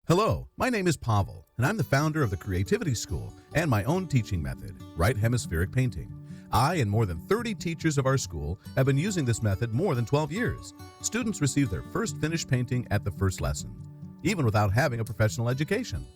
Hello, my name is Pavel, and I'm the founder of the Sreativity School and my own teaching method, right hemispheric painting. I and more than 30 teachers of our school have been using this method more than 12 years. Students receive their first finished painting at the first lesson, even without having a professional education.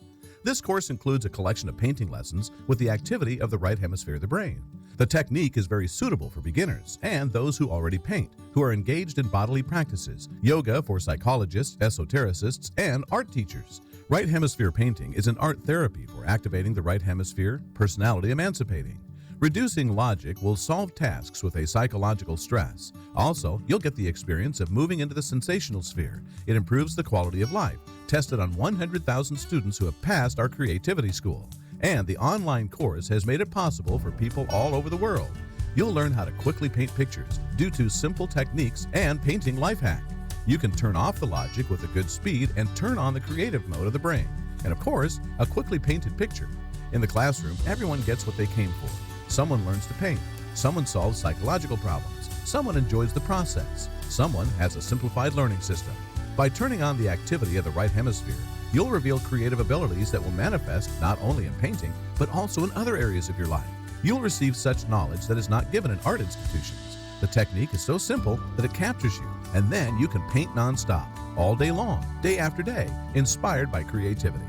This course includes a collection of painting lessons with the activity of the right hemisphere of the brain. The technique is very suitable for beginners and those who already paint, who are engaged in bodily practices, yoga for psychologists, esotericists, and art teachers. Right hemisphere painting is an art therapy for activating the right hemisphere, personality emancipating. Reducing logic will solve tasks with a psychological stress. Also, you'll get the experience of moving into the sensational sphere. It improves the quality of life. Tested on 100,000 students who have passed our Sreativity School. And the online course has made it possible for people all over the world. You'll learn how to quickly paint pictures due to simple techniques and painting life hack. You can turn off the logic with a good speed and turn on the creative mode of the brain. And of course, a quickly painted picture. In the classroom, everyone gets what they came for. Someone learns to paint. Someone solves psychological problems. Someone enjoys the process. Someone has a simplified learning system. By turning on the activity of the right hemisphere, you'll reveal creative abilities that will manifest not only in painting, but also in other areas of your life. You'll receive such knowledge that is not given in art institutions. The technique is so simple that it captures you, and then you can paint non-stop, all day long, day after day, inspired by creativity.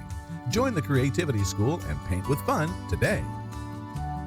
Join the Sreativity School and paint with fun today.